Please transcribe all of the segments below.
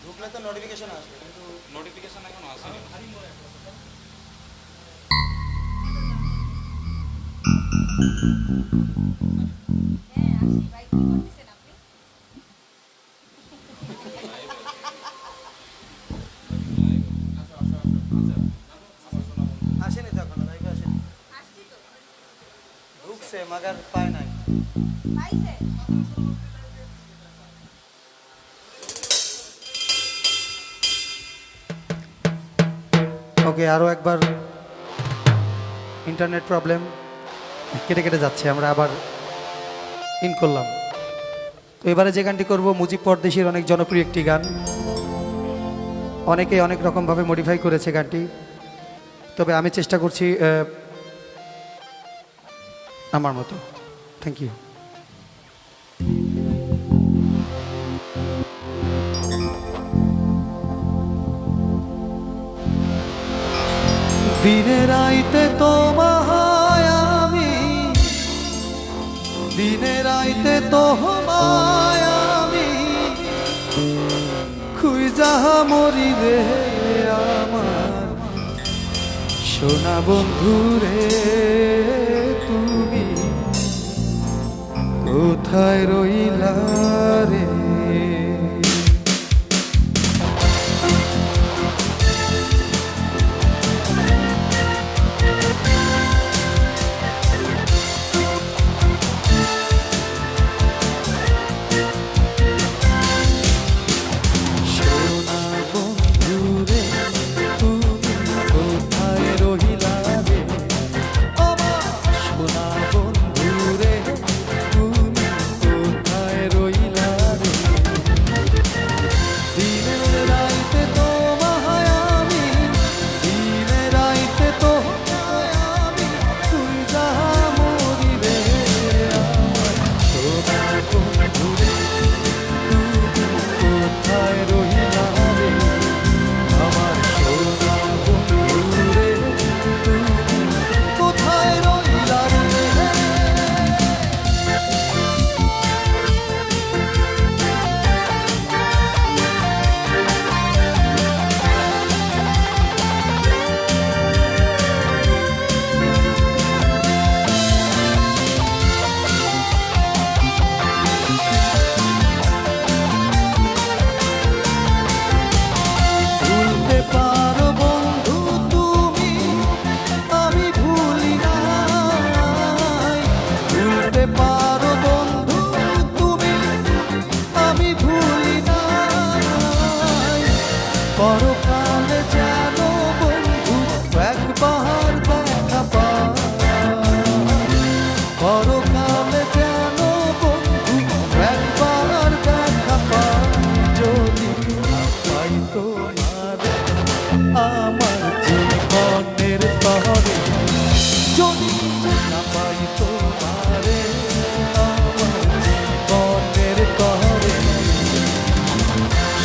ঢুকলে তো নোটিফিকেশন আসবে, কিন্তু নোটিফিকেশন এখনো আসেনি। আসেনি তো এখনো, লাইভে আসেনি। ঢুকছে মাগার পায় নাই। ওকে, আরও একবার ইন্টারনেট প্রবলেম, কেটে কেটে যাচ্ছে, আমরা আবার ইন করলাম। তো এবারে যে গানটি করব মুজিব পরদেশির অনেক জনপ্রিয় একটি গান, অনেকে অনেক রকমভাবে মডিফাই করেছে গানটি, তবে আমি চেষ্টা করছি আমার মতো। Thank you. দিনে রাইতে তোমায় আমি, দিনে রাইতে তোমায় আমি খুঁজা মরি রে আমার সোনা বন্ধু রে, তুমি কোথায় রইলা রে। পরকালে যেন বন্ধু একবার দেখা পাই, পরকালে যেন বন্ধু একবার দেখা পাই। যদি না পাই তোমার আমার জীবনের তরে, যদি না পাই তোমারে আমার জীবনের তরে,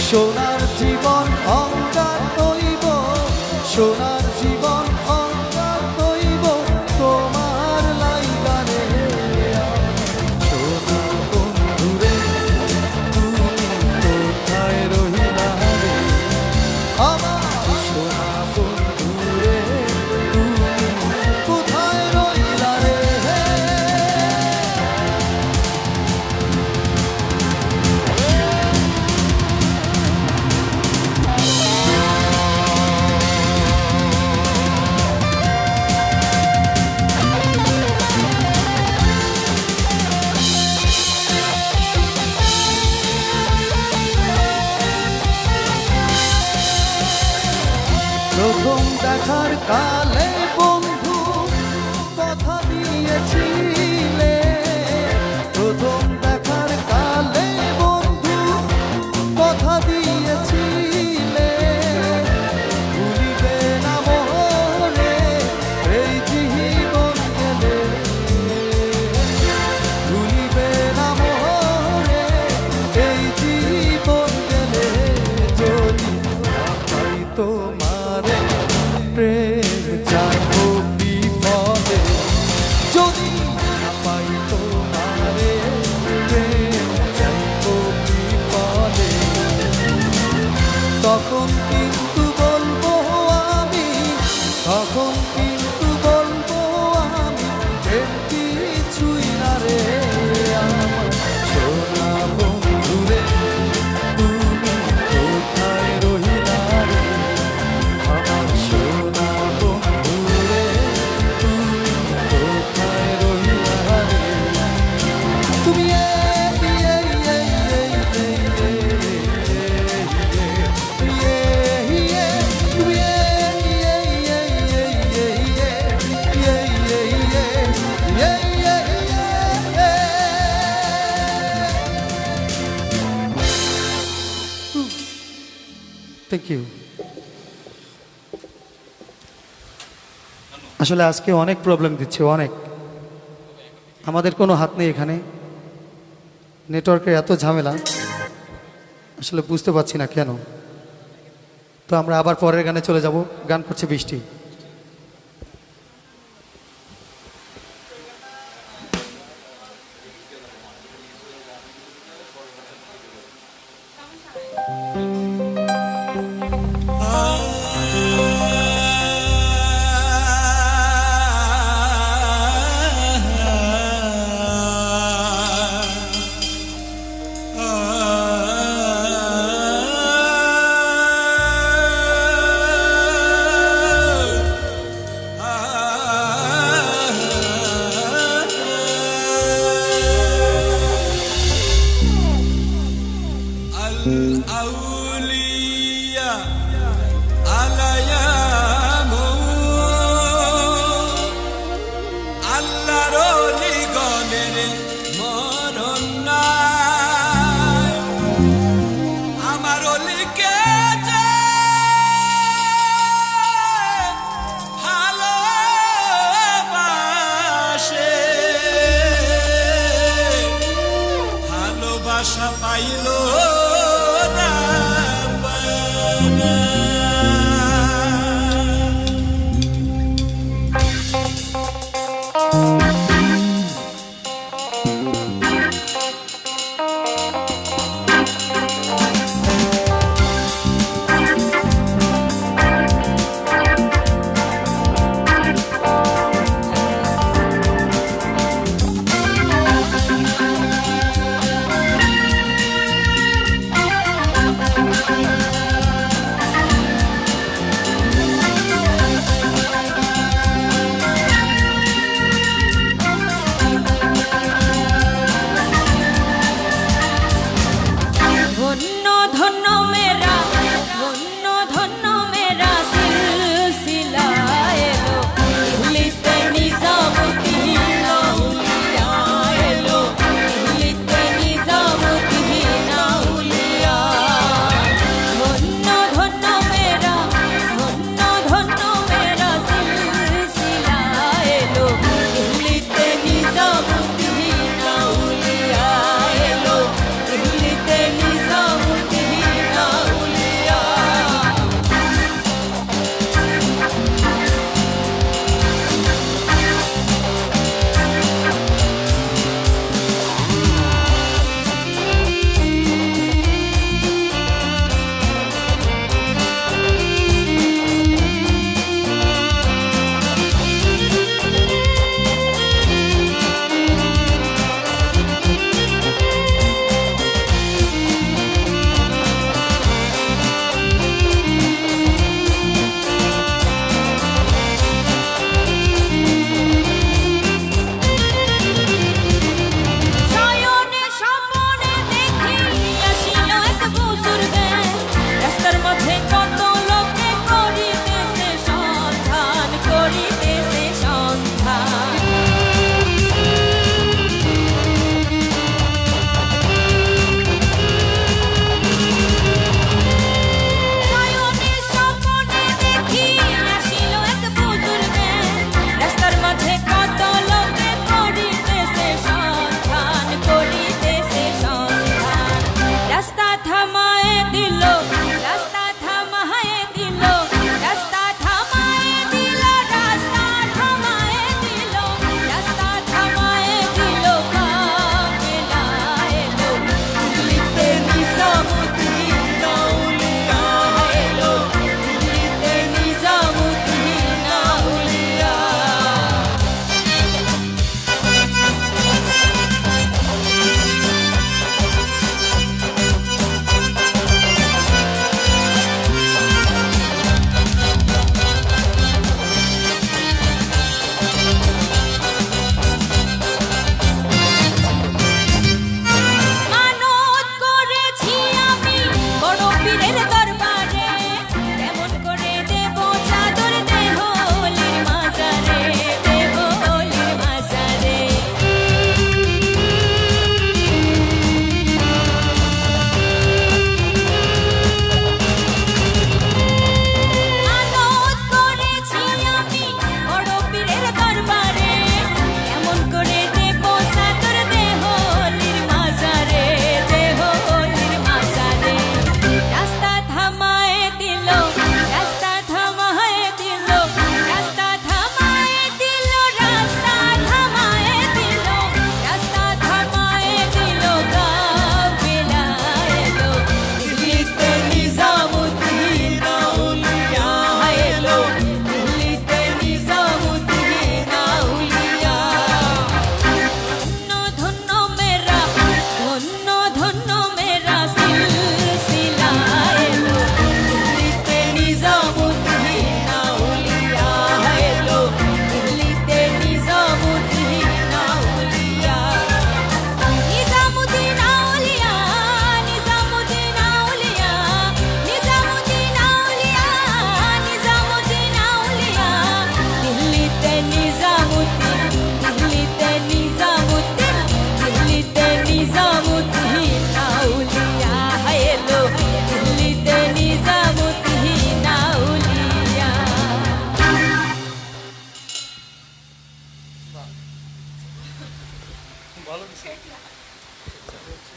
সোনার জীবন অঙ্গার হইব, সোনার জীবন অঙ্গার হইব তোমার লাইগানে। সোনা বন্ধুরে তুমি কোথায় রহিলা রে, আমার সোনা বন্ধুরে তুমি কোথায় রহিলা রে। প্রথম দেখার কালে বন্ধু কথা দিয়েছিলে, প্রথম দেখার কালে বন্ধু কথা দিয়েছিলে, ভুলিবে না মোরে এই জীবন গেলে, ভুলিবে না মোরে এই জীবন গেলে, যদি না পাই তোমারে প্রেম চাইবো বিপদে, যদি না পাই তোমারে প্রেম চাইবো বিপদে, তখন কিন্তু বলবো আমি, তখন কিন্তু বলবো আমি প্রেম কিছুই না রে আমার সোনা বন্ধু রে, তুমি কোথায় রহিলা রে আমার সোনা বন্ধু রে, তুমি কোথায় রহিলা রে, তুমি থ্যাংক ইউ। আসলে আজকে অনেক প্রবলেম দিচ্ছে, অনেক, আমাদের কোনো হাত নেই এখানে, নেটওয়ার্কের এত ঝামেলা আসলে বুঝতে পারছি না কেন। তো আমরা আবার পরের গানে চলে যাব, গান করছে বৃষ্টি। আউলিয়া আলায়াম আল্লাহর ওলি গণের মরণ নাই, আমার ওলিকে যে ভালোবাসে, ভালোবাসা পাইল না পানা।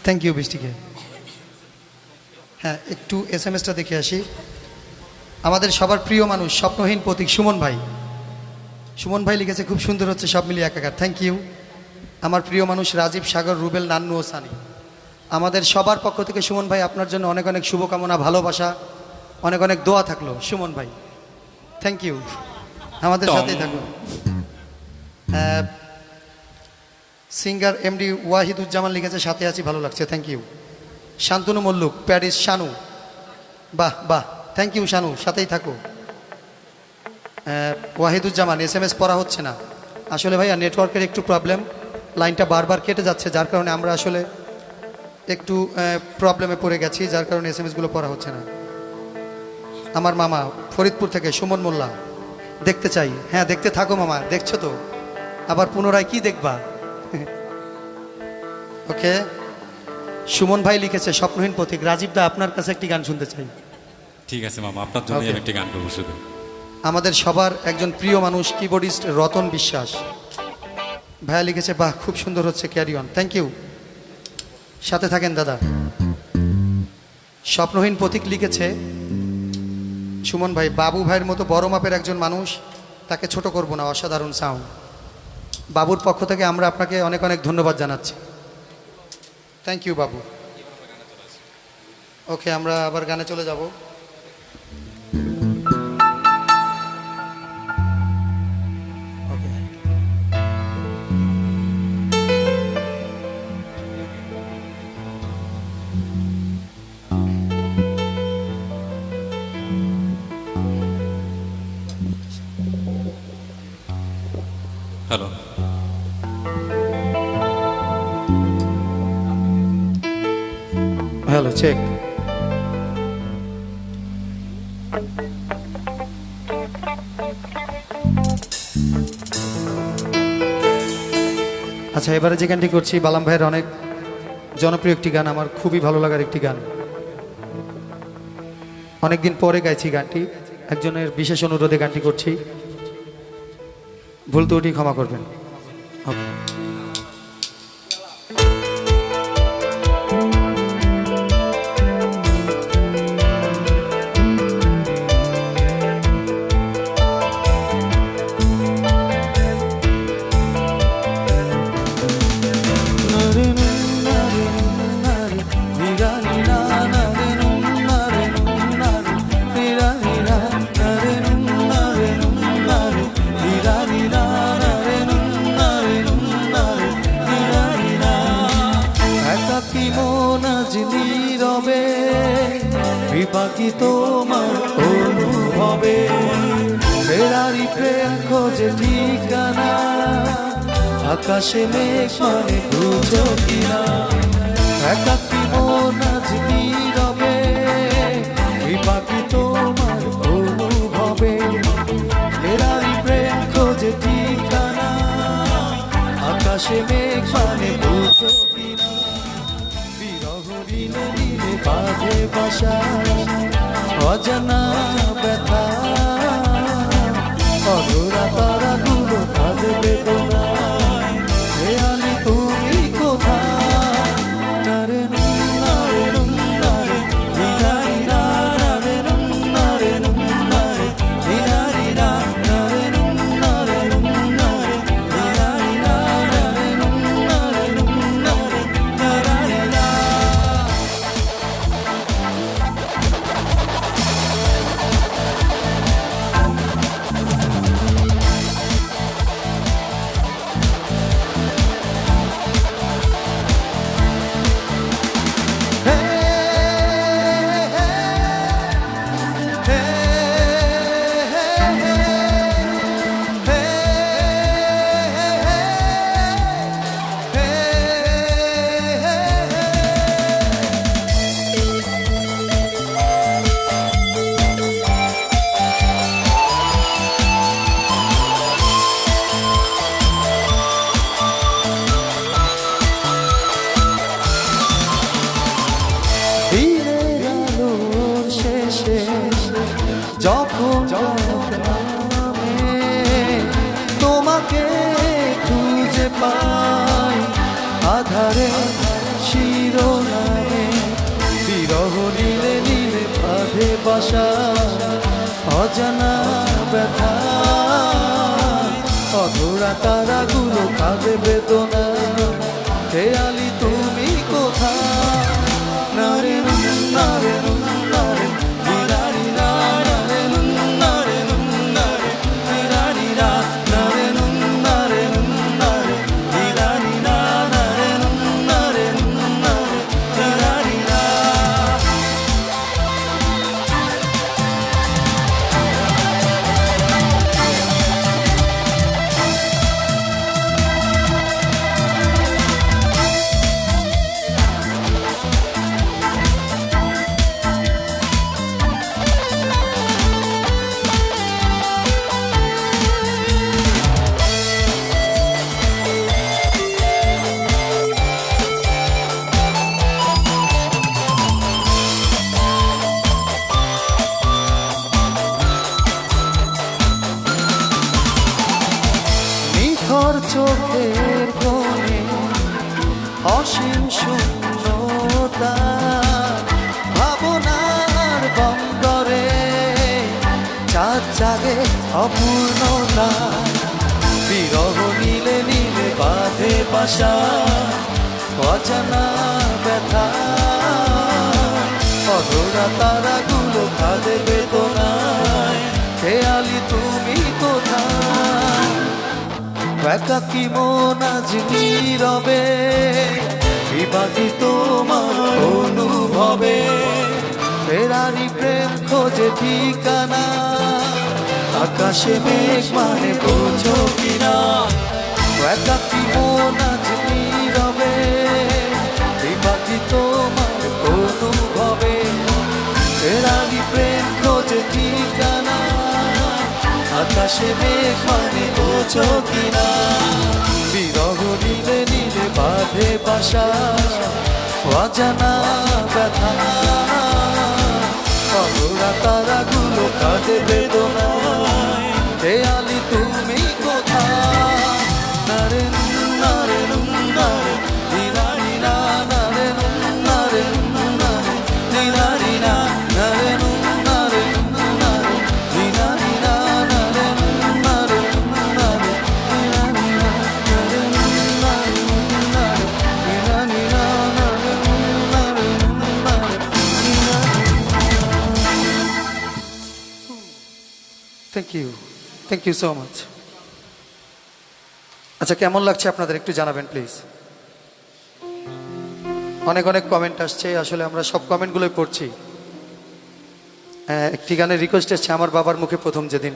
থ্যাংক ইউ বৃষ্টিকে। হ্যাঁ, একটু SMS-টা দেখে আসি। আমাদের সবার প্রিয় মানুষ স্বপ্নহীন প্রতীক সুমন ভাই। সুমন ভাই লিখেছে খুব সুন্দর হচ্ছে সব মিলিয়ে একাকার, থ্যাংক ইউ। আমার প্রিয় মানুষ রাজীব, সাগর, রুবেল, নান্নু ও সানি। আমাদের সবার পক্ষ থেকে সুমন ভাই আপনার জন্য অনেক অনেক শুভকামনা, ভালোবাসা, অনেক অনেক দোয়া থাকলো সুমন ভাই, থ্যাংক ইউ, আমাদের সাথেই থাকলো। সিঙ্গার MD ওয়াহিদুজ্জামান লিখেছে সাথে আছি, ভালো লাগছে, থ্যাংক ইউ। শান্তনু মল্লুক, প্যারিস, শানু, বাহ বাহ, থ্যাংক ইউ শানু, সাথেই থাকো। ওয়াহিদুজ্জামান SMS পড়া হচ্ছে না আসলে ভাইয়া, নেটওয়ার্কের একটু প্রবলেম, লাইনটা বারবার কেটে যাচ্ছে, যার কারণে আমরা আসলে একটু প্রবলেমে পড়ে গেছি, যার কারণে SMS-গুলো পড়া হচ্ছে না। আমার মামা ফরিদপুর থেকে সুমন মোল্লা, দেখতে চাই। হ্যাঁ, দেখতে থাকো মামা, দেখছো তো, আবার পুনরায় কি দেখবা? ওকে। সুমন ভাই লিখেছে স্বপ্নহীন প্রতীক, রাজীব দা আপনার কাছে একটি গান শুনতে চাই। ঠিক আছে মামা, আপনার জন্য Okay. আমি একটি গান করবো শুধু। আমাদের সবার একজন প্রিয় মানুষ কিবোর্ডিস্ট রতন বিশ্বাস ভাইয়া লিখেছে বাহ খুব সুন্দর হচ্ছে, ক্যারি অন, থ্যাংক ইউ, সাথে থাকেন দাদা। স্বপ্নহীন প্রতীক লিখেছে সুমন ভাই, বাবু ভাইয়ের মতো বড় মাপের একজন মানুষ, তাকে ছোট করব না, অসাধারণ সাউন্ড। বাবুর পক্ষ থেকে আমরা আপনাকে অনেক অনেক ধন্যবাদ জানাচ্ছি, থ্যাংক ইউ বাবু। ওকে, আমরা আবার গানে চলে যাব। Hello, hello, check. আচ্ছা, এবারে যে গানটি করছি বালাম ভাইয়ের অনেক জনপ্রিয় একটি গান, আমার খুবই ভালো লাগার একটি গান, অনেকদিন পরে গাইছি গানটি, একজনের বিশেষ অনুরোধে গানটি করছি, ভুল ত্রুটি ক্ষমা করবেন। ওকে। বাকি তোমার অনুভবে ফেরারি প্রেম খোঁজে ঠিকানা, আকাশে মেঘ মানে বুঝো কিনা, একাকি মন আজ নীরবে বাকি তোমার অনুভবে ফেরারি প্রেম খোঁজে ঠিকানা, আকাশে মেঘ মানে বুঝো কিনা, বিরহ দিনে দিনে বাঁধে বাসা অজানা ব্যথা, অধুরা তারাগুলো কাঁদে বেদনা, খেয়ালি তুমি কোথায়, নারে নারে নারে নিরারি নারে নারে নারে নিরারি নারে নারে নারে নিরারি নারে নারে নারে নারে। দিনের আলোর শেষে যখন নামে তোমাকে খুঁজে পাই, আধারে শির শিরোনামে বিরহ নীলে নীলে বাঁধে বাসা অজানা ব্যথা অধরা তারাগুলো কাঁদে বেদনা খেয়ালি তুমি কোথায় নারে নারে নারে নিরারি নারে নারে নারে নিরারি নারে নারে নারে নিরারি নারে নারে নারে নিরারি না নিথর চোখের কোণে অসীম শূন্যতা ভাবনার বন্দরে চাঁদ জাগে অপূর্ণতা বিরহ নীলে নীলে বাঁধে বাসা অজানা ব্যথা অধরা তারাগুলো কাঁদে বেদনায় খেয়ালি তুমি কোথায় একাকী মন আজ নীরবে বিবাদী তোমার অনুভবে ফেরারি প্রেম খোঁজে ঠিকানা আকাশে মেঘ মানে বোঝো কিনা একাকী মন আজ নীরবে বিবাদী তোমার অনুভবে ফেরারি প্রেম খোঁজে ঠিকানা আকাশে মেঘ মানে বোঝো কিনা বিরহ নীলে নীলে বাঁধে বাসা অজানা ব্যথা অধরা তারাগুলো কাঁদে বেদনা খেয়ালি তুমি কোথায় নারে নারে নারে নিরারি না নারে নারে নারে নিরারি না নারে নারে নারে নিরারি না নারে নারে নারে নিরারি না নারে নারে নারে নিরারি না নারে নারে নারে নিরারি থ্যাংক ইউ সো মাচ। আচ্ছা, কেমন লাগছে আপনাদের একটু জানাবেন প্লিজ। অনেক অনেক কমেন্ট আসছে, আসলে আমরা সব কমেন্টগুলোই পড়ছি। একটি গানের রিকোয়েস্ট এসছে আমার বাবার মুখে প্রথম যেদিন,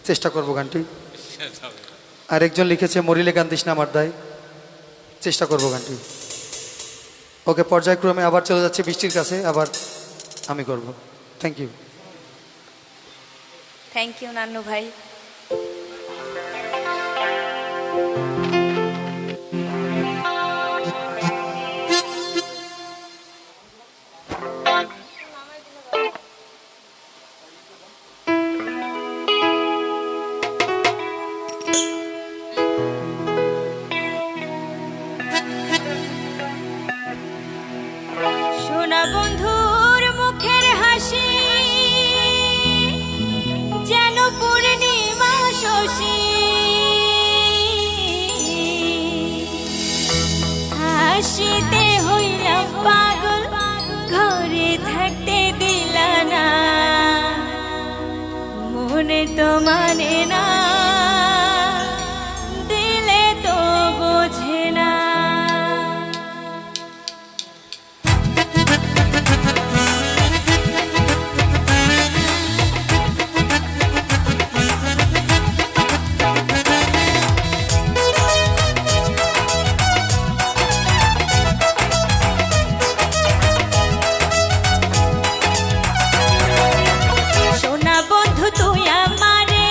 চেষ্টা করব গানটি। আর একজন লিখেছে মরিলে গান দিস না আমার দায়, চেষ্টা করব গানটি। ওকে, পর্যায়ক্রমে আবার চলে যাচ্ছে বৃষ্টির কাছে, আবার আমি করব। Thank you. Thank you Nannu ভাই। সোনা বন্ধুর মুখের হাসি যেন পূর্ণিমা শশী, হাসিতে হইলাম পাগল, ঘরে থাকতে দিলা না, মনে তো মানে না, দিলে তো বোঝে না। সোনা বন্ধু তুই আমারে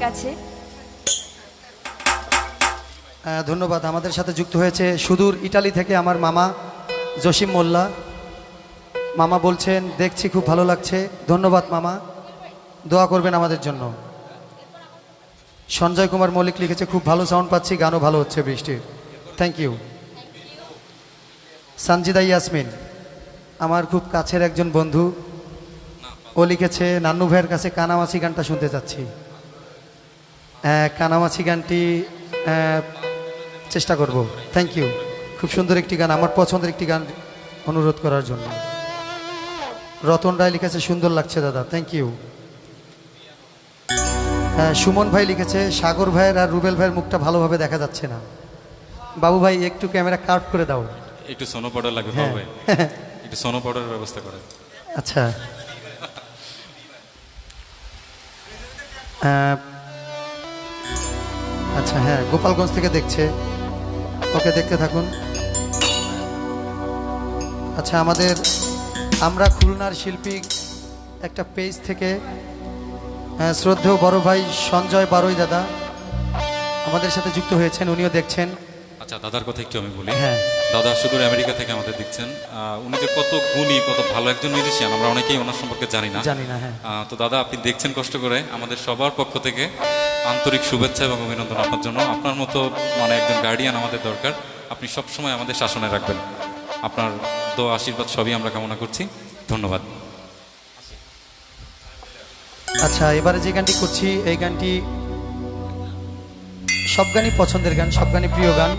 কাছে। ধন্যবাদ। আমাদের সাথে যুক্ত হয়েছে সুদূর ইটালি থেকে আমার মামা জসিম মোল্লা। মামা বলছেন দেখছি খুব ভালো লাগছে। ধন্যবাদ মামা, দোয়া করবেন আমাদের জন্য। সঞ্জয় কুমার মল্লিক লিখেছে খুব ভালো সাউন্ড পাচ্ছি, গানও ভালো হচ্ছে বৃষ্টির। Thank you. সানজিদা ইয়াসমিন আমার খুব কাছের একজন বন্ধু, ও লিখেছে নান্নু ভাইয়ের কাছে কানামাছি গানটা শুনতে চাচ্ছি। কানামাছি গানটি চেষ্টা করব। Thank you. খুব সুন্দর একটি গান, আমার পছন্দের একটি গান অনুরোধ করার জন্য। রতন রায় লিখেছে সুন্দর লাগছে দাদা, থ্যাংক ইউ। সুমন ভাই লিখেছে সাগর ভাইয়ের আর রুবেল ভাইয়ের মুখটা ভালোভাবে দেখা যাচ্ছে না। বাবু ভাই একটু ক্যামেরা কাট করে দাও। একটু সোনো পাউডার লাগবে হ্যাঁ। ভাই, একটু সোনো পাউডারের ব্যবস্থা করেন। আচ্ছা, আচ্ছা হ্যাঁ, গোপালগঞ্জ থেকে দেখছে, ওকে দেখতে থাকুন। আচ্ছা, আমরা খুলনার শিল্পী একটা পেজ থেকে শ্রদ্ধেয় বড় ভাই সঞ্জয় বারোই দাদা আমাদের সাথে যুক্ত হয়েছেন, উনিও দেখছেন। আচ্ছা, দাদার কথা একটু আমি বলি। হ্যাঁ। দাদা সুদূর আমেরিকা থেকে আমাদের দেখছেন। উনি যে কত গুণী, কত ভালো একজন মিউজিশিয়ান, আমরা অনেকেই ওনার সম্পর্কে জানি না। হ্যাঁ। তো দাদা, আপনি দেখছেন কষ্ট করে, আমাদের সবার পক্ষ থেকে আন্তরিক শুভেচ্ছা এবং অভিনন্দন আপনার জন্য। আপনার মতো মানে একজন গার্ডিয়ান আমাদের দরকার। আপনি সবসময় আমাদের শাসনে রাখবেন। আপনার দোয়া আশীর্বাদ সবই আমরা কামনা করছি। ধন্যবাদ। আচ্ছা, এবারে যে গানটি করছি এই গানটি সব গানই পছন্দের গান, সব গানই প্রিয় গান।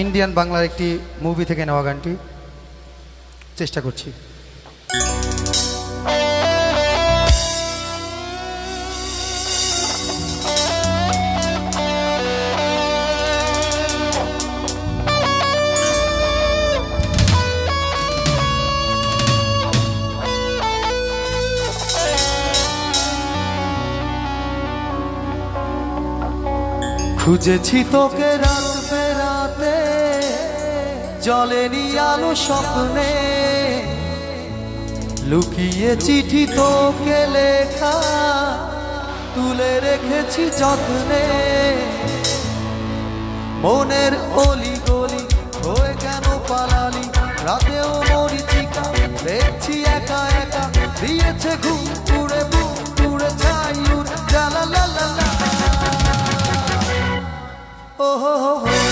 ইন্ডিয়ান বাংলার একটি মুভি থেকে নেওয়া গানটি চেষ্টা করছি। খুঁজেছি তোকে রাত বেরাতে, জলেনি আলো স্বপ্নে, লুকিয়ে চিঠি তোকে লেখা তুলে রেখেছি যত্নে। মনের অলি গলি হয়ে কেন পালালি, রাতেও মরিচিকা দেখছি একা একা, দিয়েছে ঘুম উড়ে বুক উড়ে ছাই উড়ে লা লা লা লা। Oh, oh, oh, oh.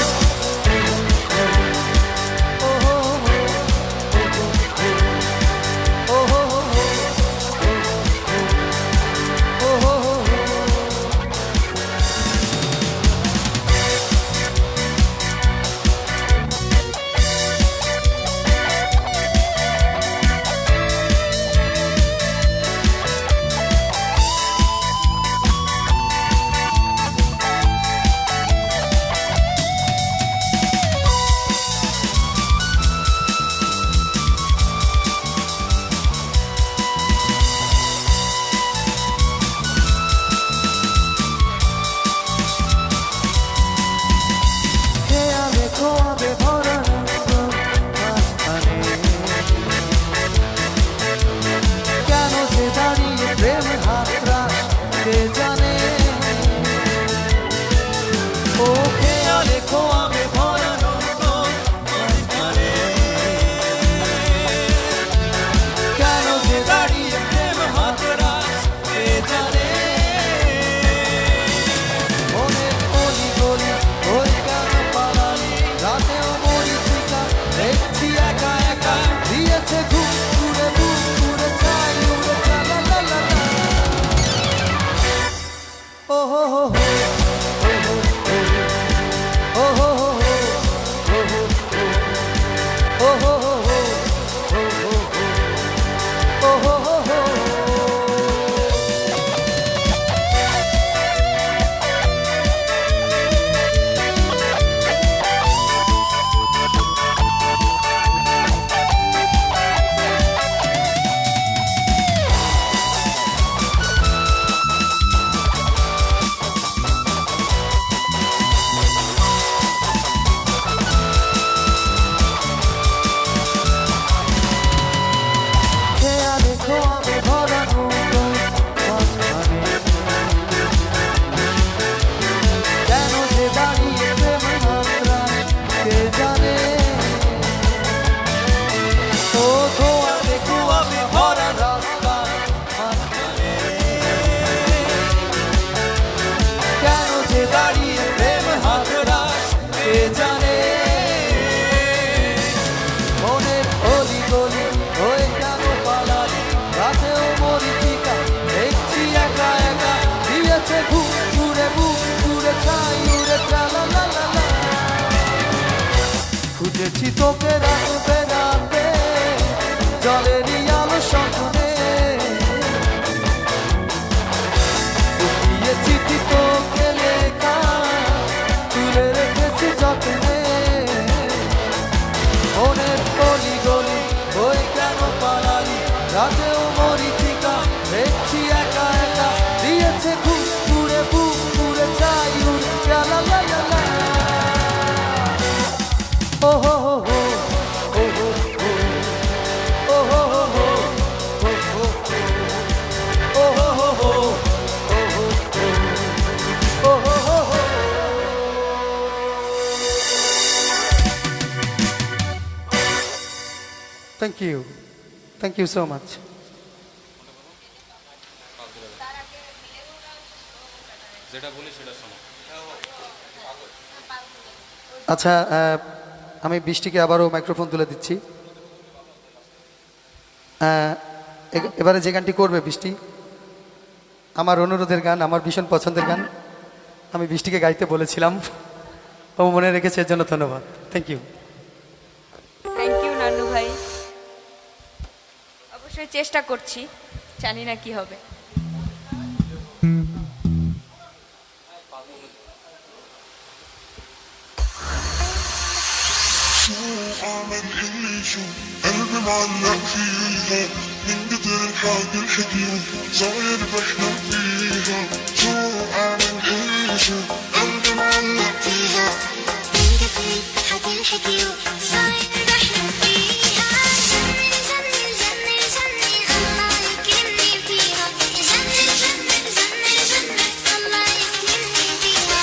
ছাই উড়ে লা লা লা লা লা। খুঁজেছি তোকে রাতে রাতে জলেরই আলো স্বপ্নে, লুকিয়ে চিঠি তোকে লেখা তুলে রেখেছি যত্নে। মনের গলি গলি ওই কেন পালালি, রাতেও মরিচিকা দেখছি একা একা, দিয়েছে খুব পুরে বুক পুরে চাই উড়ে লা লা লা লা লা। ও হো হো হো, ও হো হো, ও হো হো হো, ও হো হো, ও হো হো হো, ও হো হো, ও হো হো হো। Thank you. Thank you so much. যেটা বলি সেটা শোনো। আচ্ছা, আমি বৃষ্টিকে আবারও মাইক্রোফোন তুলে দিচ্ছি। এবারে যে গানটি করবে বৃষ্টি আমার অনুরোধের গান, আমার ভীষণ পছন্দের গান, আমি বৃষ্টিকে গাইতে বলেছিলাম, ও মনে রেখেছে, এর জন্য ধন্যবাদ। Thank you. Thank you Nannu ভাই, অবশ্যই চেষ্টা করছি, জানি না কি হবে। أعمل اللي شو قلبي معلق فيها، من قدر الحاجة الحكيو صاير بحلم فيها. شو أعمل اللي شو قلبي معلق فيها، من قدر الحاجة الحكيو صاير بحلم فيها. جنن جنن جنن جنن الله يكرمني فيها، جنن جنن جنن جنن الله يكرمني فيها.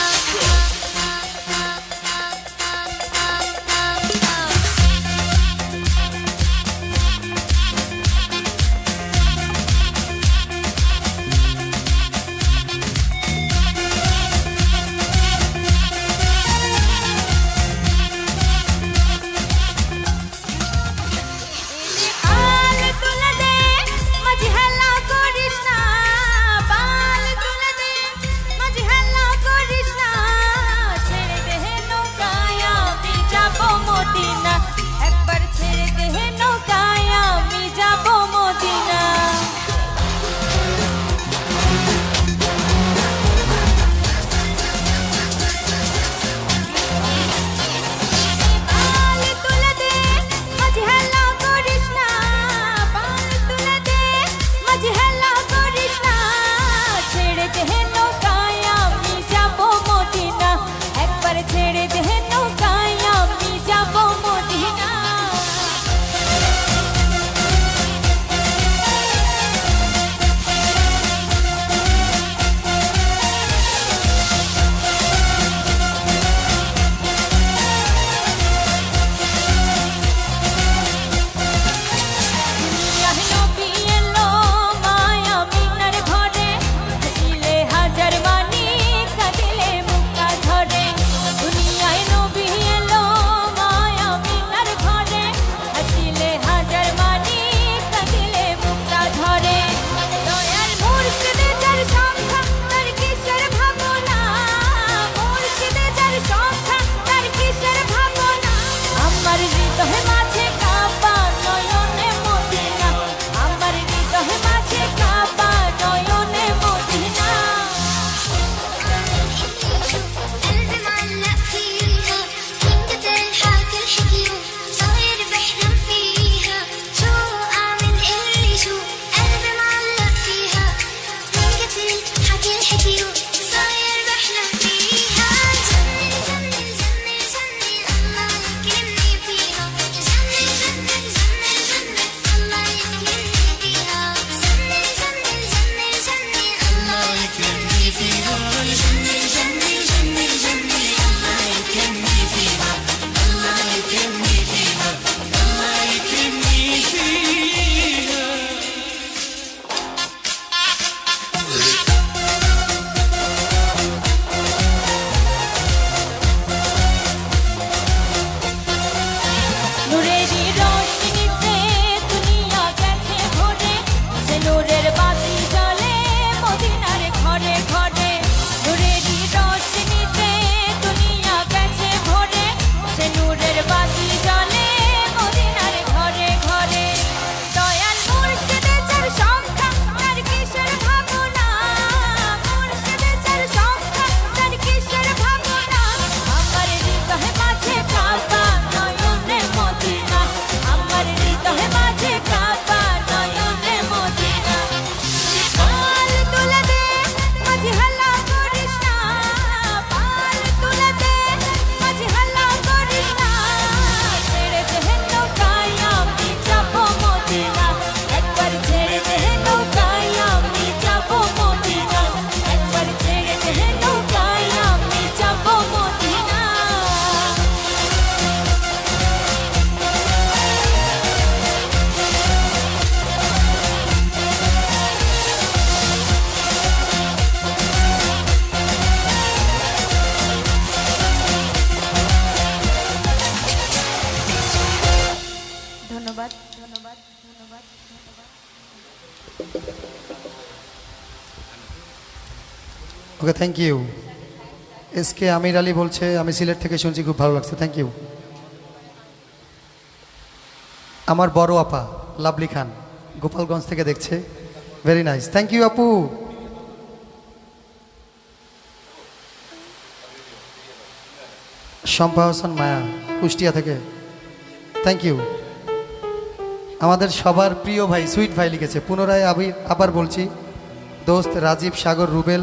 ধন্যবাদ ধন্যবাদ ধন্যবাদ ওকে, থ্যাংক ইউ। এসকে আমির আলী বলছে, আমি সিলেট থেকে শুনছি, খুব ভালো লাগছে, থ্যাংক ইউ। আমার বড় আপা লাভলি খান গোপালগঞ্জ থেকে দেখছে, ভেরি নাইস, থ্যাংক ইউ আপু। শম্পা হাসান মায়া কুষ্টিয়া থেকে, থ্যাংক ইউ। আমাদের সবার প্রিয় ভাই সুইট ভাই লিখেছে, পুনরায় আবার বলছি, দোস্ত রাজীব সাগর রুবেল,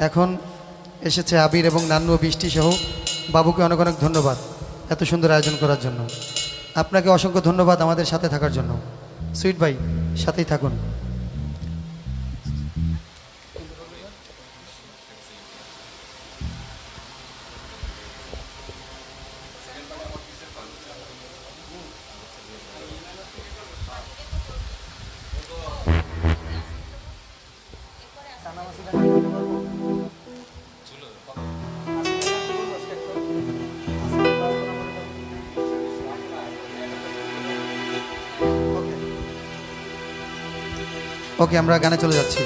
এখন এসেছে আবির এবং নান্নু ও বৃষ্টি সহ। বাবুকে অনেক অনেক ধন্যবাদ এত সুন্দর আয়োজন করার জন্য। আপনাকে অসংখ্য ধন্যবাদ আমাদের সাথে থাকার জন্য। সুইট ভাই সাথেই থাকুন। ওকে, আমরা গানে চলে যাচ্ছি।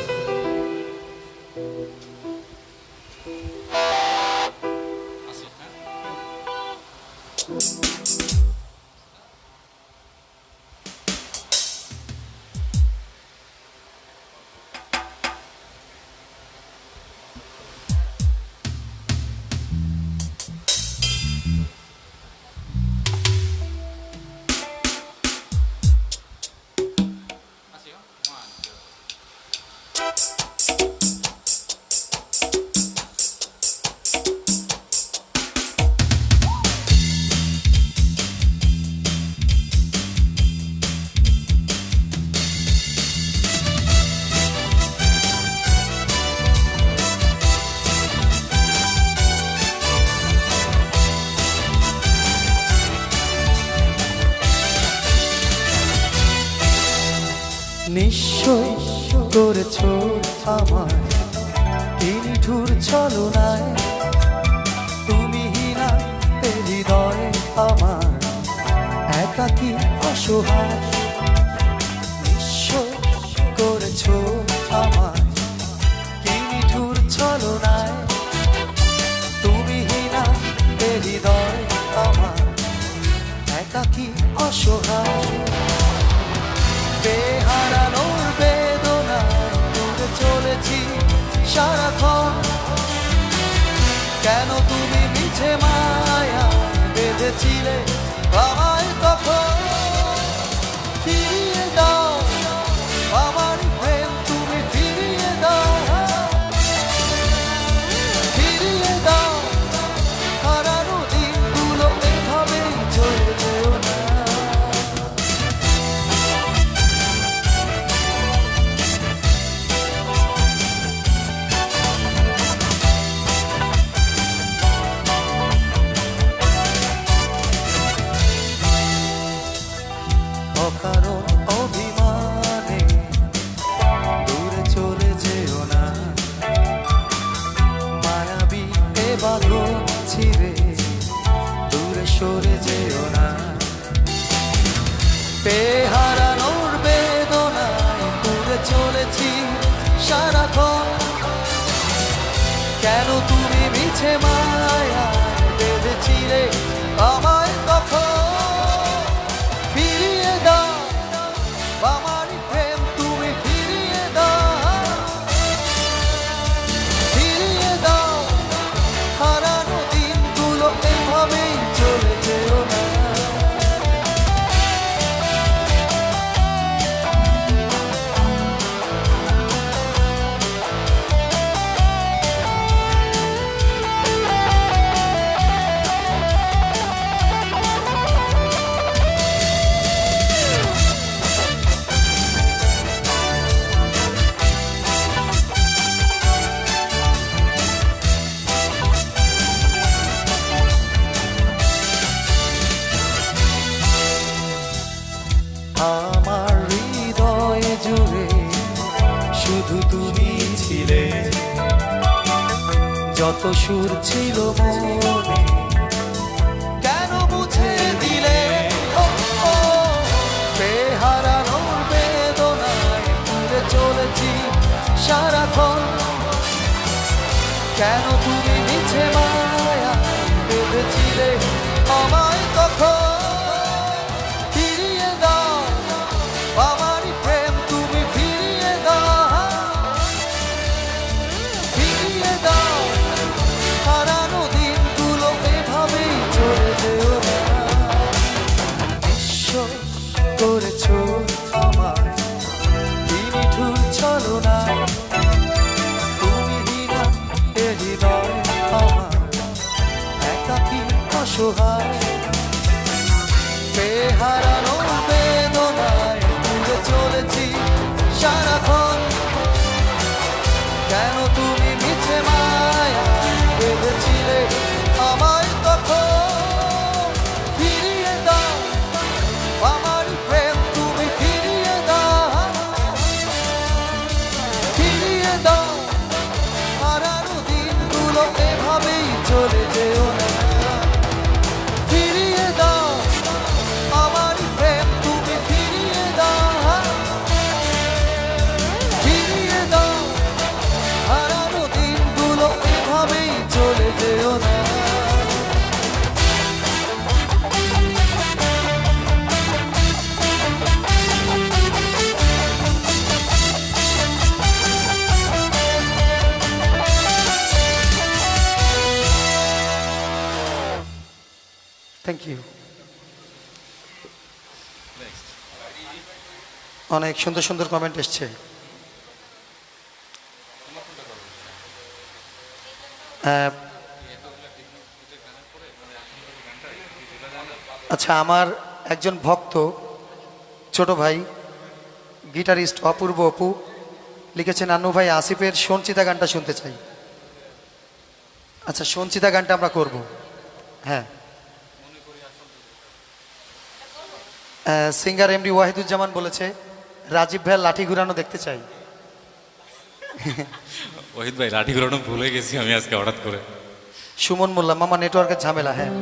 নিশ্চয় করেছ আমার এই নিঠুর ছলনায়, তুমি হিনা এ হৃদয় আমার একাকী অসহায়। নিশ্চয় করেছ আমার এই নিঠুর ছলনায়, তুমি হিনা এ হৃদয় আমার একাকী অসহায়। বেহারানোর বেদনায় দূরে চলেছি সারাক্ষণ, কেন তুমি মিছে মায়া বেঁধেছিলে আমায় তখন। ফিরিয়ে দাও আমার প্রেম, তুমি ফিরিয়ে দাও, ফিরিয়ে দাও হারানো দিনগুলো, এভাবেই চলে যেও না। অকারণ অভিমানে দূরে চলে যেও না, মায়াবী এ বাঁধন ছিঁড়ে দূরে সরে যেও না। বেহারানোর বেদনায় দূরে চলেছি সারাক্ষণ, কেন তুমি মিছে মায়া বেঁধেছিলে আমায় তখন। ফিরিয়ে দাও আমার প্রেম, তুমি ফিরিয়ে দাও, ফিরিয়ে দাও হারানো দিনগুলো, এভাবেই চলে যেও না। আমার হৃদয় জুড়ে শুধু তুমি ছিলে, যত সুর ছিল মনে কেন মুছে দিলে। ও ও সারাক্ষণ। কেন তুমি মিছে মায়া বেঁধেছিলে আমায় তখন? ফিরিয়ে দাও আমারই প্রেম, তুমি ফিরিয়ে দাও, ফিরিয়ে দাও হারানো দিনগুলো, এভাবেই চলে যেও না। নিঃস্ব করেছো আমার এই নিঠুর ছলনায়, তুমি হীরা এ হৃদয় আমার একাকী অসহায়। বেহারানো বেদনায় ঘুরে চলেছি সারাক্ষণ। কেন তুমি মিছে মায়া বেঁধেছিলে আমায় তখন? ফিরিয়ে দাও আমার প্রেম, তুমি ফিরিয়ে দাও, ফিরিয়ে দাও হারানো দিনগুলো, এভাবেই চলে যেও না। ফিরিয়ে দাও আমার প্রেম, তুমি ফিরিয়ে দাও, ফিরিয়ে দাও হারানো দিনগুলো, এভাবেই চলে যেও না। Thank you. অনেক সুন্দর সুন্দর কমেন্ট এসছে। আচ্ছা, আমার একজন ভক্ত ছোট ভাই গিটারিস্ট অপূর্ব অপু লিখেছেন, নান্নু ভাই আসিফের সঞ্চিতা গানটা শুনতে চাই। আচ্ছা, সঞ্চিতা গানটা আমরা করব। হ্যাঁ, সিঙ্গার এমডি ওয়াহিদুজ্জামান বলেছে রাজীব ভাইয়ের লাঠি ঘুরানো দেখতে চাই। ওহিদ ভাই, লাঠি ঘোরানো ভুলে গেছি আমি আজকে হঠাৎ করে। সুমন মোল্লা, মামা নেটওয়ার্কের ঝামেলা। হ্যাঁ,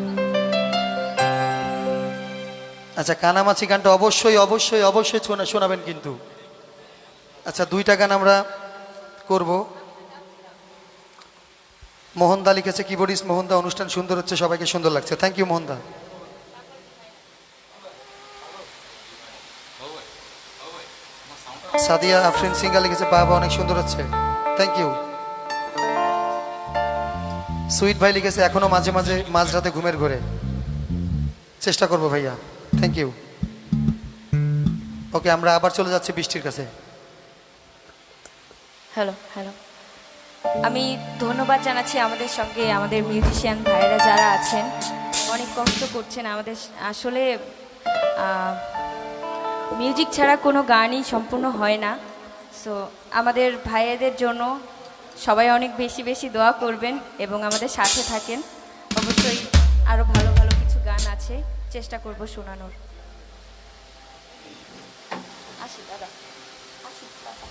আচ্ছা, কানামাছি গানটা অবশ্যই অবশ্যই অবশ্যই শোনাবেন কিন্তু। আচ্ছা, দুইটা গান আমরা করব। মোহনদা লিখেছে, কিবোর্ডিস্ট মোহনদা, অনুষ্ঠান সুন্দর হচ্ছে, সবাইকে সুন্দর লাগছে। থ্যাংক ইউ মোহনদা। সাদিয়া আফরিন সিঙ্গা লিখেছে, বাবা অনেক সুন্দর হচ্ছে, থ্যাংক ইউ। সুইট ভাই লিখেছে, এখনো মাঝে মাঝে মাঝরাতে ঘুমের ঘরে, চেষ্টা করবো ভাইয়া, থ্যাংক ইউ। ওকে, আমরা আবার চলে যাচ্ছি বৃষ্টির কাছে। হ্যালো হ্যালো, আমি ধন্যবাদ জানাচ্ছি আমাদের সঙ্গে আমাদের মিউজিশিয়ান ভাইয়েরা যারা আছেন, অনেক কষ্ট করছেন আমাদের। আসলে মিউজিক ছাড়া কোনো গানই সম্পূর্ণ হয় না। সো আমাদের ভাইয়েদের জন্য সবাই অনেক বেশি বেশি দোয়া করবেন এবং আমাদের সাথে থাকেন। অবশ্যই আরও ভালো ভালো কিছু গান আছে, চেষ্টা করব শোনানোর। আসি দাদা, আসি দাদা।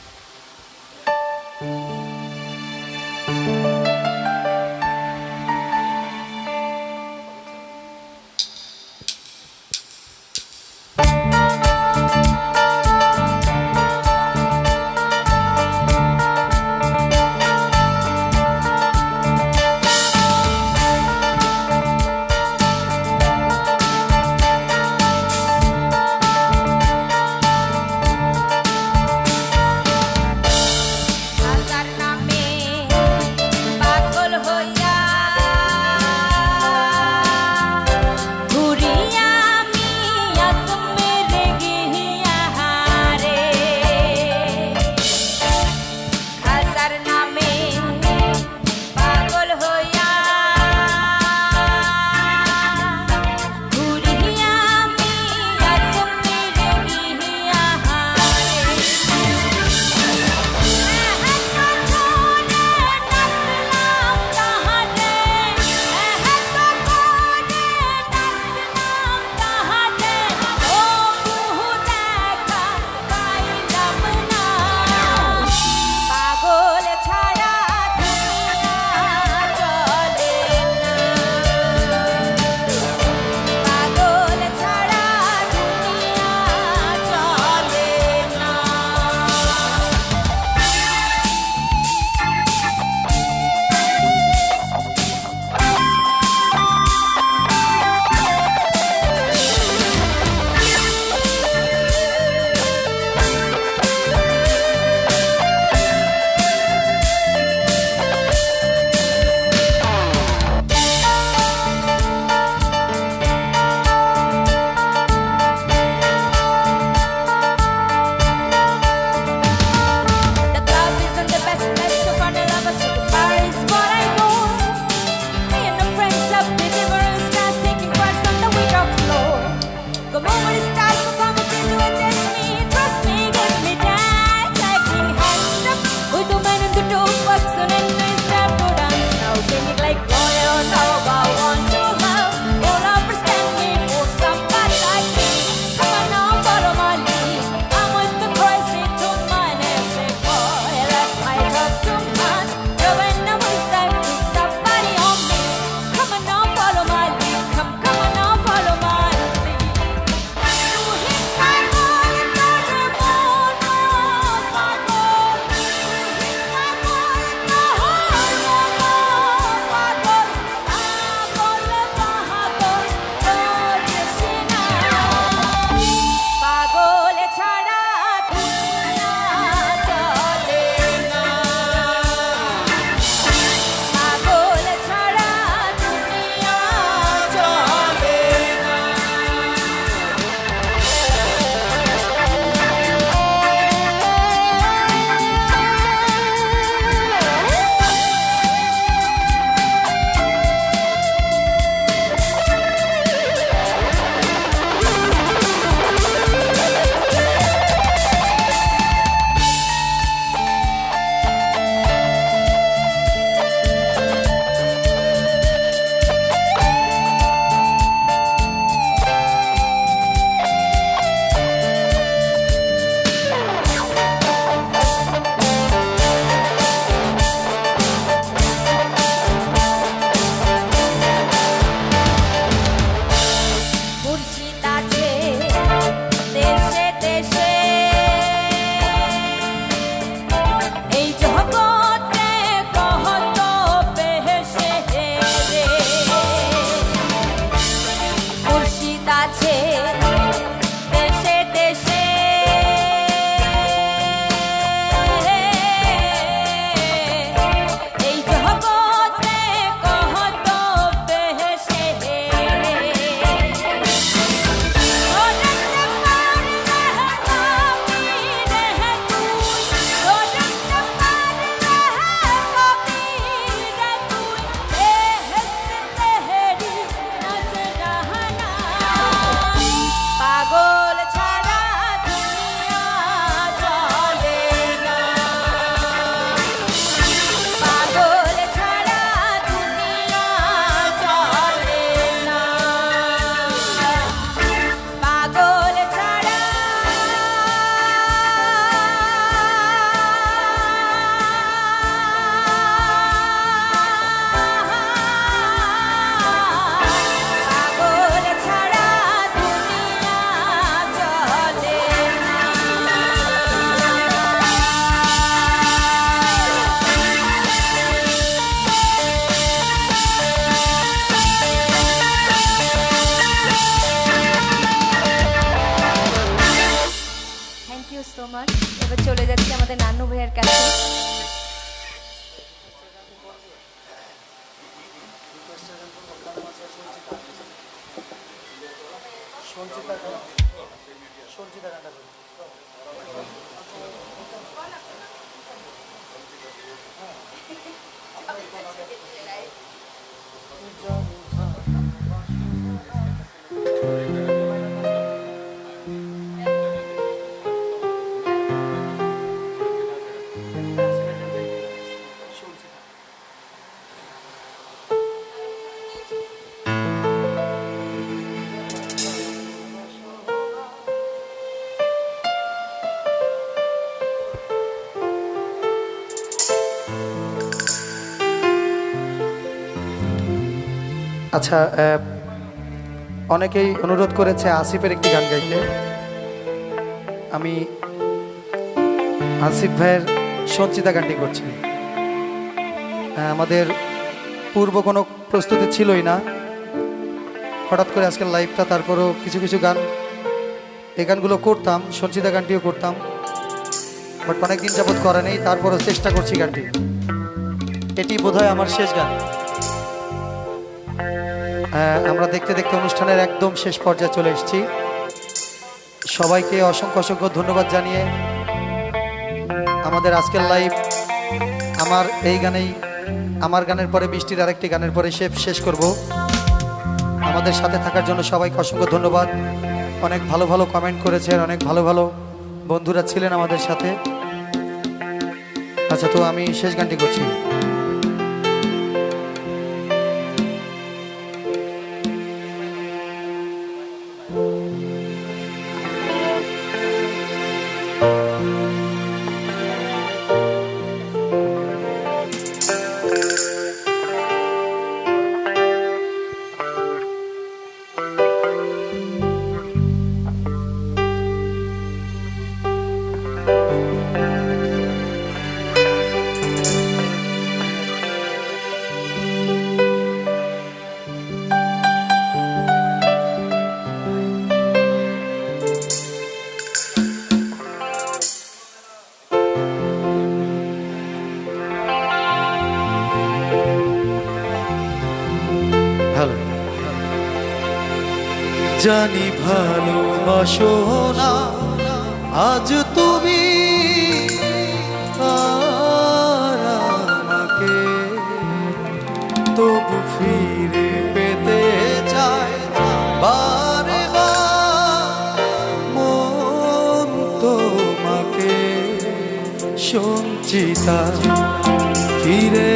আল্লাহর নামে মাচ। এবার চলে যাচ্ছি আমাদের নান্নু ভাইয়ের কাছে। আচ্ছা, অনেকেই অনুরোধ করেছে আসিফের একটি গান গাইতে। আমি আসিফ ভাইয়ের সঞ্চিতা গানটি করছি। আমাদের পূর্ব কোনো প্রস্তুতি ছিলই না, হঠাৎ করে আজকের লাইভটা, তারপরও কিছু কিছু গান, এই গানগুলো করতাম, সঞ্চিতা গানটিও করতাম, বাট অনেকদিন যাবৎ করা নেই, তারপরও চেষ্টা করছি গানটি। এটি বোধহয় আমার শেষ গান। আমরা দেখতে দেখতে অনুষ্ঠানের একদম শেষ পর্যায়ে চলে এসেছি। সবাইকে অসংখ্য অসংখ্য ধন্যবাদ জানিয়ে আমাদের আজকের লাইভ আমার গানের পরে বৃষ্টির আরেকটি গানের পরে শেষ করব। আমাদের সাথে থাকার জন্য সবাইকে অসংখ্য ধন্যবাদ। অনেক ভালো ভালো কমেন্ট করেছেন, অনেক ভালো ভালো বন্ধুরা ছিলেন আমাদের সাথে। আচ্ছা, তো আমি শেষ গানটি করছি। জানি ভালোবাসো না আজ তুমি আর আমাকে, তবু ফিরে পেতে চায় বারে বার মন তোমাকে। সঞ্চিতা ফিরে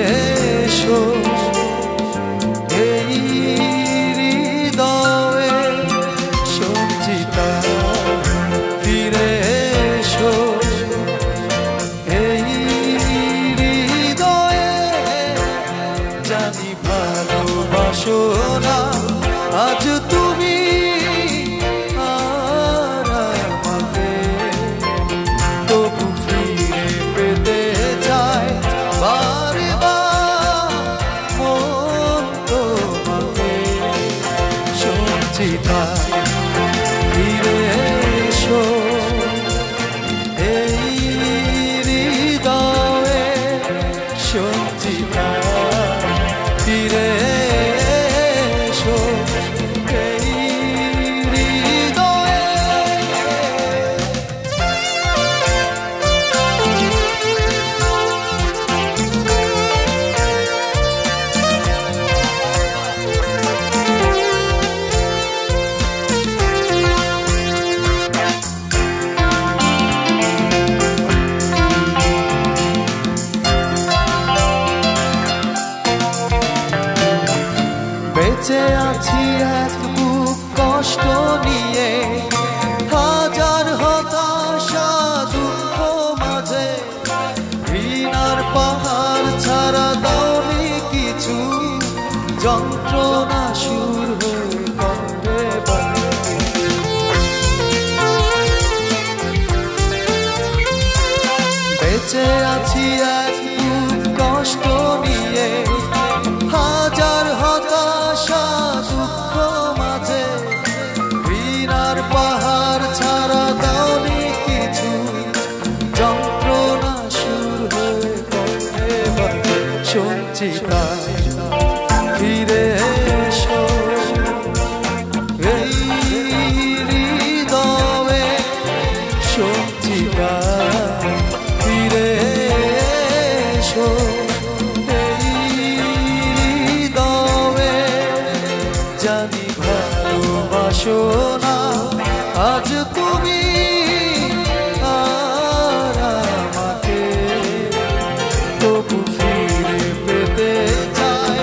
এসো এই হৃদয়ে, সঞ্চিতা ফিরে এসো এই হৃদয়ে। জানি ভালোবাসো না আজ তুমি আর আমাকে, তবু ফিরে পেতে চায় বারে বার মন তোমাকে। সঞ্চিতা ফিরে এসো এই হৃদয়ে, সঞ্চিতা ফিরে এসো এই হৃদয়ে। বেঁচে আছি এক বুক কষ্ট নিয়ে, হাজার হতাশা দুঃখ মাঝে, ঘৃণার পাহাড় ছাড়া দাওনি কিছু, যন্ত্রণা সুর হয়ে কণ্ঠে বাজে। বেঁচে আছি এক বুক কষ্ট নিয়ে, হাজার হতাশা দুঃখ মাঝে, ঘৃণার পাহাড় ছাড়া দাওনি কিছু, আজ তুমি আর আমাকে তবু ফিরে পেতে চায়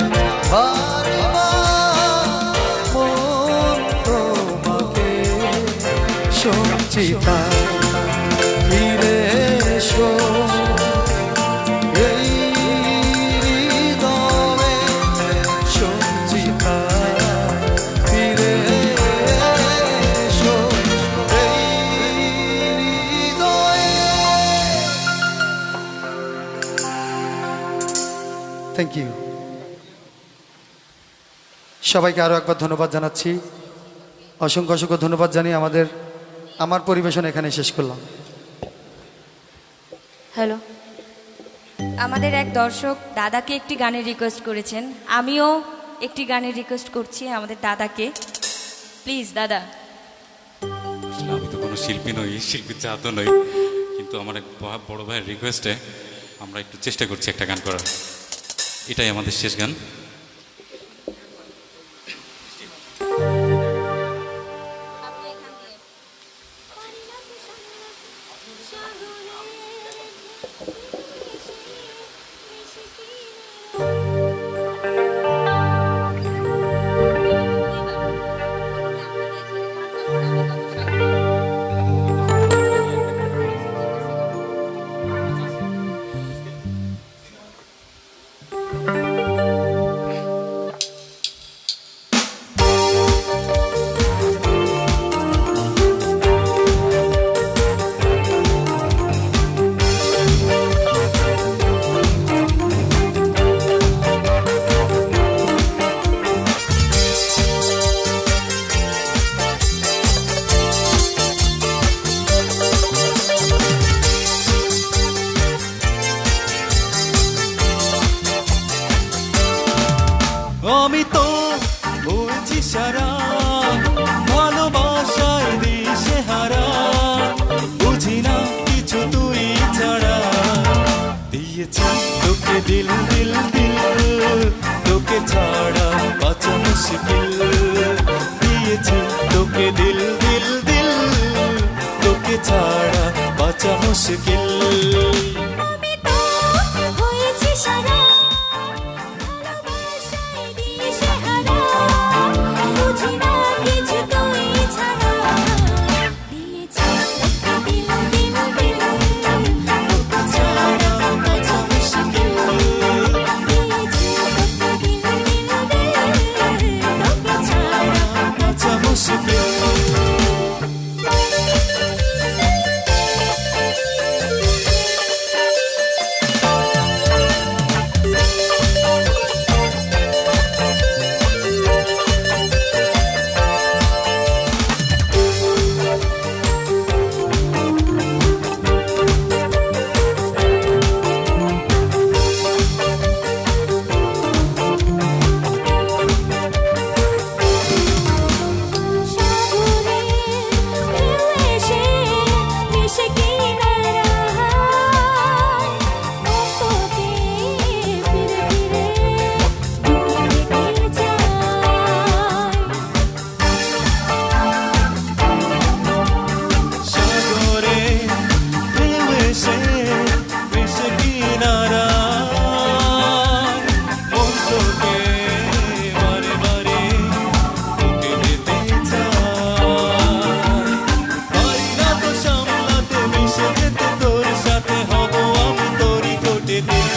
বারবার মন তোমাকে সঞ্চিতা ফিরে এসো এই হৃদয়ে সঞ্চিতা ফিরে এসো এই হৃদয়ে। Thank you. সবাইকে আরও একবার ধন্যবাদ জানাচ্ছি। অসংখ্য অসংখ্য ধন্যবাদ জানিয়ে আমার পরিবেশন এখানে শেষ করলাম। হ্যালো, আমাদের এক দর্শক দাদাকে একটি গানের রিকোয়েস্ট করেছেন, আমিও একটি গানের রিকোয়েস্ট করছি আমাদের দাদাকে। প্লিজ দাদা। আসলে আমি তো কোনো শিল্পী নই, শিল্পীর চাহ তো নই, কিন্তু আমার এক বড় ভাইয়ের রিকোয়েস্টে আমরা একটু চেষ্টা করছি একটা গান করার। এটাই আমাদের শেষ গান। আমি তো বলছি সারা ভালোবাসায় দিশে হারা, বুঝি না কিছু তুই ছাড়া। দিয়েছি তোকে দিল দিল দিল, তোকে ছাড়া বাঁচা মুশকিল। দিয়েছি তোকে দিল দিল দিল, তোকে ছাড়া বাঁচা মুশকিল। আমি তো হয়েছি সারা ভালোবাসায় দিশে হারা, বুঝি না কিছু তুই ছাড়া। দিয়েছি তোকে দিল দিল দিল, তোকে ছাড়া বাঁচা মুশকিল। দিয়েছি তোকে দিল দিল দিল, তোকে ছাড়া বাঁচা মুশকিল। সাগরে ঢেউ এসে মিশে কিনারায়, তোকে ফিরে ফিরে ডুবে যায়। সাগরে ঢেউ এসে ভেসে কিনারায়, মন তোকে বারে বারে তোকে পেতে চায়। পারি না তো সামলাতে, মিশে যেতে তোর সাথে হব আমি তোরই ঠোঁটে দিল।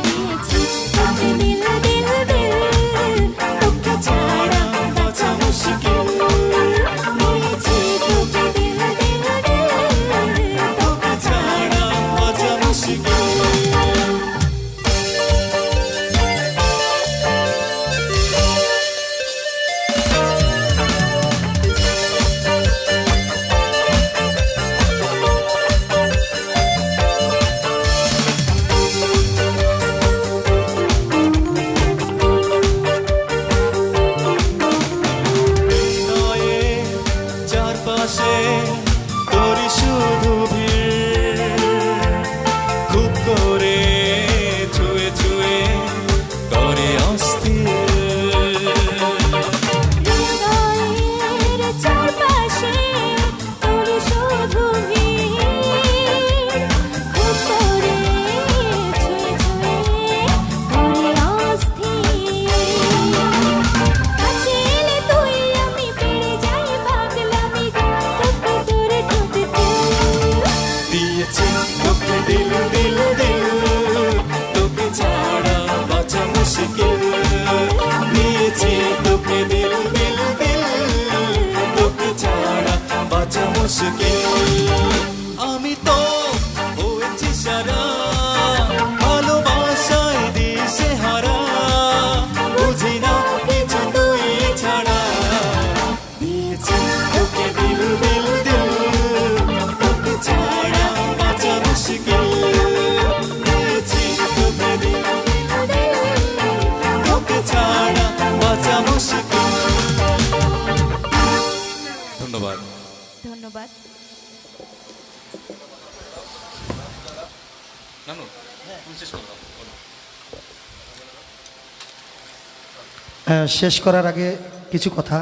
দিয়েছি তোকে দিল দিল দিল, তোকে ছাড়া বাঁচা মুশকিল। দিয়েছি তোকে দিল দিল দিল, তোকে ছাড়া বাঁচা মুশকিল। হৃদয়ে চারপাশে তোরই শুধু ভিড়, খুব করে ছুঁয়ে ছুঁয়ে করে অস্থির। হৃদয়ের চারপাশে মুশকিল আমি তো হয়েছি সারা ভালোবাসায় দিশে হারা বুঝি না কিছু তুই ছাড়া দিয়েছি তোকে দিল দিল দিল তোকে ছাড়া বাঁচা মুশকিল দিয়েছি তোকে দিল দিল তোকে ছাড়া বাঁচা মুশকিল ধন্যবাদ। ধন্যবাদ। নানু, তুমি শেষ করে দাও। শেষ করার আগে কিছু কথা।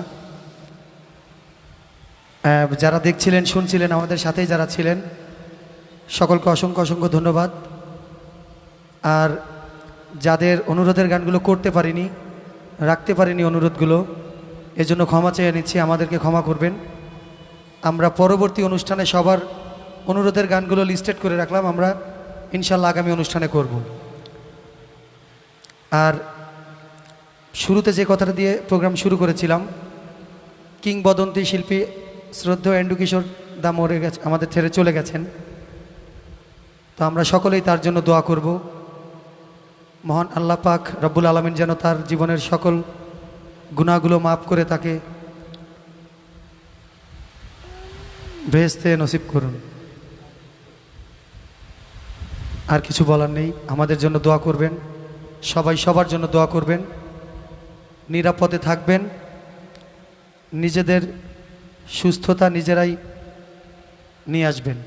যারা দেখছিলেন শুনছিলেন আমাদের সাথেই যারা ছিলেন সকলকে অসংখ্য অসংখ্য ধন্যবাদ। আর যাদের অনুরোধের গানগুলো করতে পারিনি, রাখতে পারিনি অনুরোধগুলো, এজন্য ক্ষমা চেয়ে নিচ্ছি, আমাদেরকে ক্ষমা করবেন। আমরা পরবর্তী অনুষ্ঠানে সবার অনুরোধের গানগুলো লিস্টেড করে রাখলাম, আমরা ইনশাল্লাহ আগামী অনুষ্ঠানে করব। আর শুরুতে যে কথাটা দিয়ে প্রোগ্রাম শুরু করেছিলাম, কিংবদন্তি শিল্পী শ্রদ্ধেয় এন্ডু কিশোর দা মরে গেছে, আমাদের ছেড়ে চলে গেছেন। তো আমরা সকলেই তার জন্য দোয়া করব। মহান আল্লাহ পাক রব্বুল আলামিন যেন তার জীবনের সকল গুনাহগুলো মাফ করে তাকে বেহেশতে নসিব করুন। আর কিছু বলার নেই, আমাদের জন্য দোয়া করবেন, সবাই সবার জন্য দোয়া করবেন, নিরাপদে থাকবেন, নিজেদের সুস্থতা নিজেরাই নিয়ে আসবেন,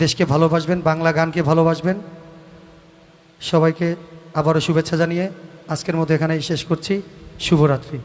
দেশকে ভালোবাসবেন, বাংলা গানকে ভালোবাসবেন। সবাইকে আবারও শুভেচ্ছা জানিয়ে আজকের মতো এখানেই শেষ করছি। শুভরাত্রি।